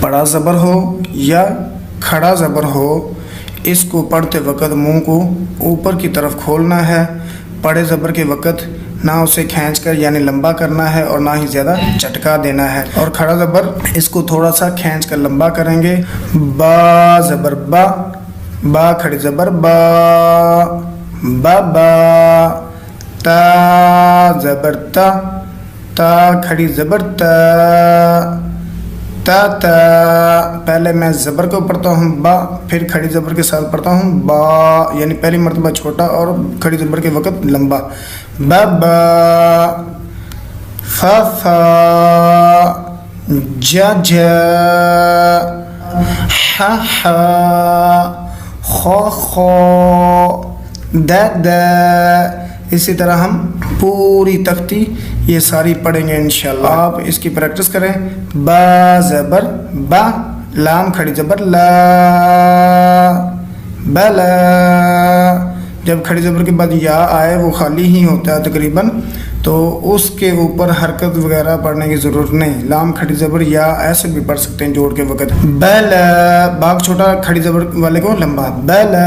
بڑا زبر ہو یا کھڑا زبر ہو، اس کو پڑھتے وقت منہ کو اوپر کی طرف کھولنا ہے۔ بڑے زبر کے وقت نہ اسے کھینچ کر یعنی لمبا کرنا ہے اور نہ ہی زیادہ چٹکا دینا ہے، اور کھڑا زبر اس کو تھوڑا سا کھینچ کر لمبا کریں گے۔ با زبر با، با کھڑی زبر با، با با۔ تا زبر تا، تا کھڑی زبر تا، تا تا۔ پہلے میں زبر کو پڑھتا ہوں با، پھر کھڑی زبر کے ساتھ پڑھتا ہوں با، یعنی پہلی مرتبہ چھوٹا اور کھڑی زبر کے وقت لمبا۔ با با، فا فا، جا جا، ہا ہا، خو خو، دا دا۔ اسی طرح ہم پوری تختی یہ ساری پڑھیں گے انشاءاللہ۔ آپ اس کی پریکٹس کریں۔ با زبر با، لام کھڑی زبر لا، بلا۔ جب کھڑی زبر کے بعد یا آئے وہ خالی ہی ہوتا ہے تقریباً، تو اس کے اوپر حرکت وغیرہ پڑھنے کی ضرورت نہیں۔ لام کھڑی زبر یا ایسے بھی پڑھ سکتے ہیں جوڑ کے وقت۔ بلا، باغ چھوٹا کھڑی زبر والے کو لمبا، بلا۔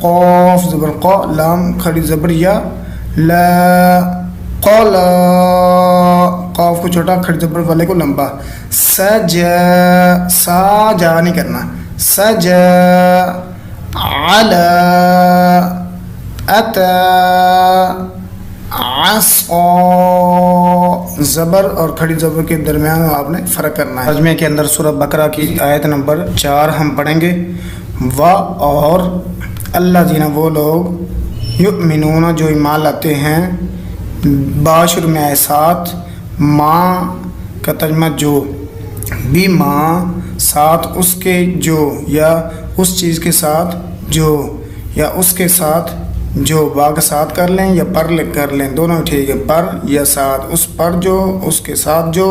قوف زبر قو، لام کھڑی زبر یا لا، قولا۔ قوف کو چھوٹا کھڑی زبر والے کو لمبا۔ سجا، سا جا نہیں کرنا، سجا۔ علا، اتا، عصا۔ زبر اور کھڑی زبر کے درمیان آپ نے فرق کرنا ہے۔ ترجمے کے اندر سورہ بقرہ کی آیت نمبر 4 ہم پڑھیں گے۔ و اور الذین وہ لوگ یؤمنون جو ایمان لاتے ہیں، باشر میں آئے ساتھ، ماں کا ترجمہ جو، بھی ماں ساتھ اس کے جو، یا اس چیز کے ساتھ جو، یا اس کے ساتھ جو، با کا ساتھ کر لیں یا پر کر لیں، دونوں ٹھیک ہے، پر یا ساتھ، اس پر جو، اس کے ساتھ جو،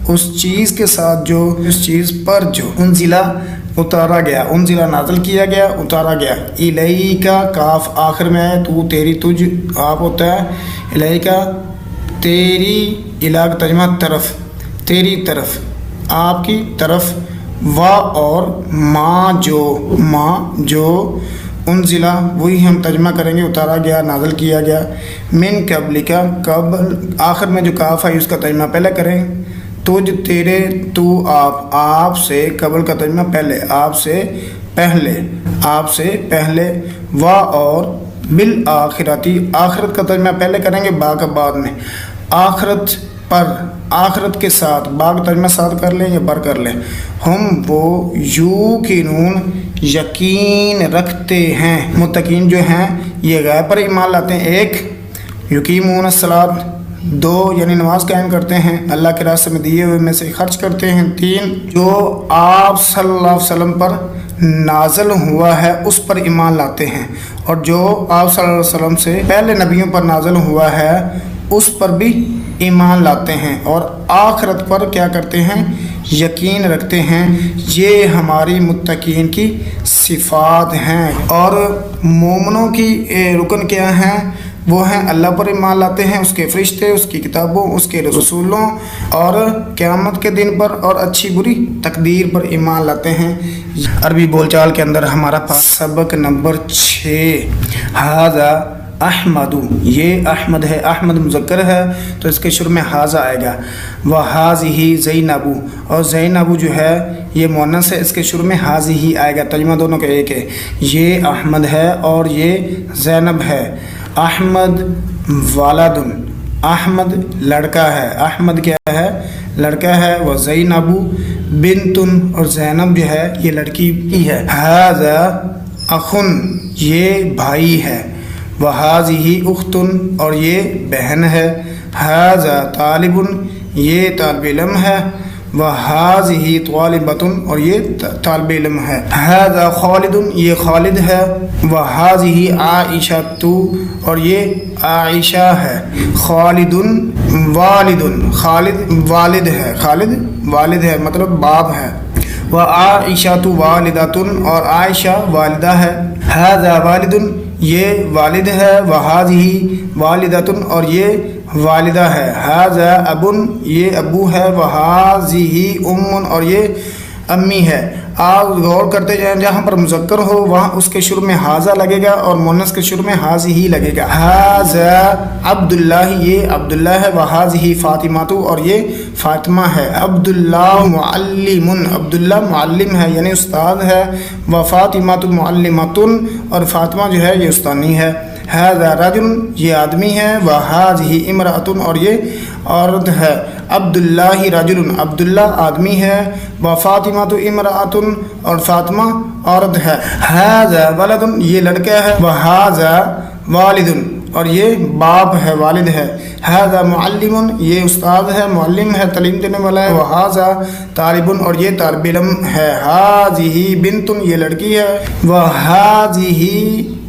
اس چیز کے ساتھ جو، اس چیز پر جو۔ انزلہ اتارا گیا، انزلہ نازل کیا گیا، اتارا گیا۔ الیکا کاف آخر میں ہے، تو تیری تجھ آپ ہوتا ہے، الیکا تیری، الہ کا ترجمہ طرف، تیری طرف، آپ کی طرف۔ و اور ماں جو، ماں جو، انزلہ وہی ہم ترجمہ کریں گے اتارا گیا، نازل کیا گیا۔ من قبل کا، قبل آخر میں جو کاف ہے اس کا ترجمہ پہلے کریں۔ تجھ تیرے، تو آپ، آپ سے، قبل کا ترجمہ پہلے، آپ سے پہلے، آپ سے پہلے۔ و اور بالآخرتی، آخرت کا ترجمہ پہلے کریں گے، با کا بعد میں۔ آخرت پر، آخرت کے ساتھ، با کا ترجمہ ساتھ کر لیں یا پر کر لیں۔ ہم وہ یوقنون یقین رکھتے ہیں، متقین جو ہیں یہ غیب پر ایمان لاتے ہیں، ایک یقیمون الصلاۃ، دو یعنی نماز قائم کرتے ہیں، اللہ کے راستے میں دیے ہوئے میں سے خرچ کرتے ہیں، تین جو آپ صلی اللہ علیہ وسلم پر نازل ہوا ہے اس پر ایمان لاتے ہیں، اور جو آپ صلی اللہ علیہ وسلم سے پہلے نبیوں پر نازل ہوا ہے اس پر بھی ایمان لاتے ہیں، اور آخرت پر کیا کرتے ہیں، یقین رکھتے ہیں۔ یہ ہماری متقین کی صفات ہیں۔ اور مومنوں کی رکن کیا ہیں، وہ ہیں اللہ پر ایمان لاتے ہیں، اس کے فرشتے، اس کی کتابوں، اس کے رسولوں، اور قیامت کے دن پر، اور اچھی بری تقدیر پر ایمان لاتے ہیں۔ عربی بول چال کے اندر ہمارا پاس سبق نمبر 6، ھذا احمد، یہ احمد ہے، احمد مذکر ہے تو اس کے شروع میں ھذا آئے گا۔ وھذہ زینب، اور زینب جو ہے یہ مؤنث ہے، اس کے شروع میں ھذہ آئے گا، ترجمہ دونوں کا ایک ہے۔ یہ احمد ہے اور یہ زینب ہے۔ احمد والد، احمد لڑکا ہے، احمد کیا ہے، لڑکا ہے۔ وہ زینب بنت، اور زینب جو ہے یہ لڑکی کی ہے۔ ھذا اخن، یہ بھائی ہے۔ وَھَذِهِ اُخْتٌ، اور یہ بہن ہے۔ ھذا طالب، یہ طالب علم ہے۔ وَھَذِهِ طَالِبَةٌ، اور یہ طالب علم ہے۔ ھذا خالد، یہ خالد ہے۔ وَھَذِهِ عائشۃ، اور یہ عائشہ ہے۔ خالد والد، خالد والد ہے، خالد والد ہے مطلب باپ ہے۔ وعائشۃ والدۃ، اور عائشہ والدہ ہے۔ ھذا والد، یہ والد ہے۔ وھذہ والدۃ، اور یہ والدہ ہے، ھذا ابن یہ ابو ہے، وھذہ ام اور یہ امی ہے۔ آپ غور کرتے جائیں، جہاں پر مذکر ہو وہاں اس کے شروع میں ھذا لگے گا اور مؤنث کے شروع میں ھذہ لگے گا۔ ھذا عبداللہ یہ عبداللہ ہے، وھذہ فاطمۃ اور یہ فاطمہ ہے۔ عبداللہ معلم عبداللہ معلم ہے یعنی استاد ہے، وفاطمۃ معلمۃ اور فاطمہ جو ہے یہ استانی ہے۔ ھذا رجل یہ آدمی ہے، وھذہ امرأۃ اور یہ عورت ہے۔ عبداللہ رجل عبداللہ آدمی ہے، وفاطمۃ امرأۃ اور فاطمہ عورت ہے۔ ھذا ولد یہ لڑکا ہے، وھذا والد اور یہ باپ ہے والد ہے۔ ھذا معلم یہ استاد ہے، معلم ہے تعلیم دینے والا ہے۔ وھذا طالب اور یہ طالب علم ہے۔ ھذہ بنت یہ لڑکی ہے، وھذہ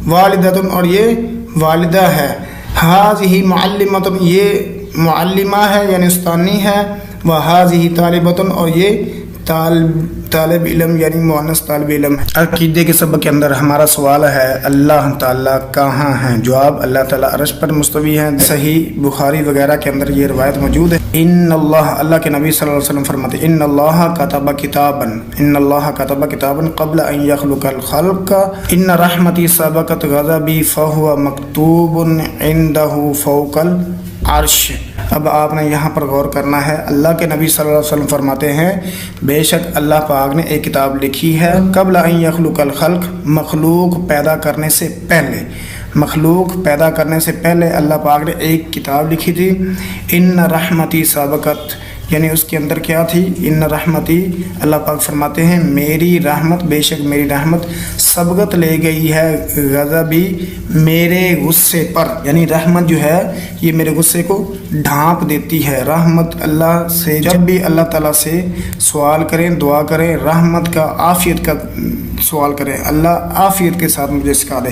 والدۃ اور یہ والدہ ہے۔ ھذہ معلمۃ یہ معلمہ ہے یعنی استانی ہے، وھذہ طالبۃ اور یہ طالب علم یعنی مؤنث طالب علم ہے۔ عقیدے کے سبق کے اندر ہمارا سوال ہے اللہ تعالیٰ کہاں ہیں؟ جواب اللہ تعالیٰ عرش پر مستوی ہیں۔ صحیح بخاری وغیرہ کے اندر یہ روایت موجود ہے۔ ان اللہ کے نبی صلی اللہ علیہ وسلم فرماتے ہیں ان اللہ کتب کتابا قبل ان یخلق الخلق ان رحمتی سبقت غضبی فہو مکتوب عنده فوق العرش۔ اب آپ نے یہاں پر غور کرنا ہے، اللہ کے نبی صلی اللہ علیہ وسلم فرماتے ہیں بے شک اللہ پاک نے ایک کتاب لکھی ہے قبل ان یخلق الخلق مخلوق پیدا کرنے سے پہلے، مخلوق پیدا کرنے سے پہلے اللہ پاک نے ایک کتاب لکھی تھی۔ ان رحمتی سابقت یعنی اس کے اندر کیا تھی؟ ان رحمتی اللہ پاک فرماتے ہیں میری رحمت بے شک میری رحمت سبقت لے گئی ہے غضبی میرے غصے پر، یعنی رحمت جو ہے یہ میرے غصے کو ڈھانپ دیتی ہے۔ رحمت اللہ سے جب بھی اللہ تعالیٰ سے سوال کریں دعا کریں رحمت کا عافیت کا سوال کریں، اللہ عافیت کے ساتھ مجھے سکھا دے۔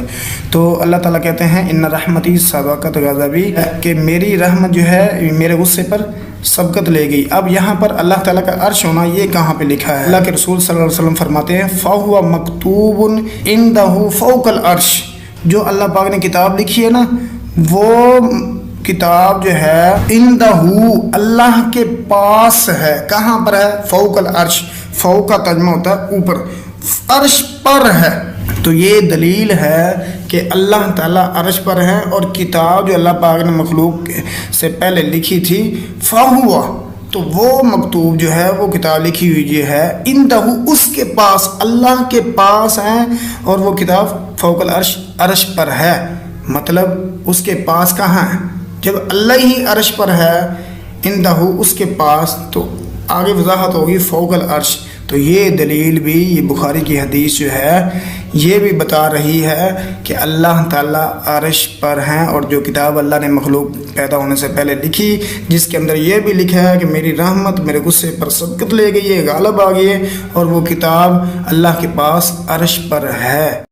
تو اللہ تعالیٰ کہتے ہیں ان رحمتی سبقت غضبی کہ میری رحمت جو ہے میرے غصے پر سبقت لے گئی۔ اب یہاں پر اللہ تعالیٰ کا عرش ہونا یہ کہاں پہ لکھا ہے؟ اللہ کے رسول صلی اللہ علیہ وسلم فرماتے ہیں فَهُوَ مَكْتُوبٌ عِنْدَهُ فَوْقَ الْعَرْشِ، جو اللہ پاک نے کتاب لکھی ہے نا وہ کتاب جو ہے عِنْدَهُ اللہ کے پاس ہے۔ کہاں پر ہے؟ فوق العرش، فوق کا ترجمہ ہوتا ہے اوپر، عرش پر ہے۔ تو یہ دلیل ہے کہ اللہ تعالیٰ عرش پر ہے اور کتاب جو اللہ پاک نے مخلوق سے پہلے لکھی تھی فہوا، تو وہ مکتوب جو ہے وہ کتاب لکھی ہوئی جو ہے اندہ اس کے پاس، اللہ کے پاس ہے اور وہ کتاب فوق العرش عرش پر ہے۔ مطلب اس کے پاس کہاں ہے؟ جب اللہ ہی عرش پر ہے اندہ اس کے پاس تو آگے وضاحت ہوگی فوق العرش۔ تو یہ دلیل بھی یہ بخاری کی حدیث جو ہے یہ بھی بتا رہی ہے کہ اللہ تعالیٰ عرش پر ہیں، اور جو کتاب اللہ نے مخلوق پیدا ہونے سے پہلے لکھی جس کے اندر یہ بھی لکھا ہے کہ میری رحمت میرے غصے پر سبقت لے گئی ہے، غالب آ گئی ہے، اور وہ کتاب اللہ کے پاس عرش پر ہے۔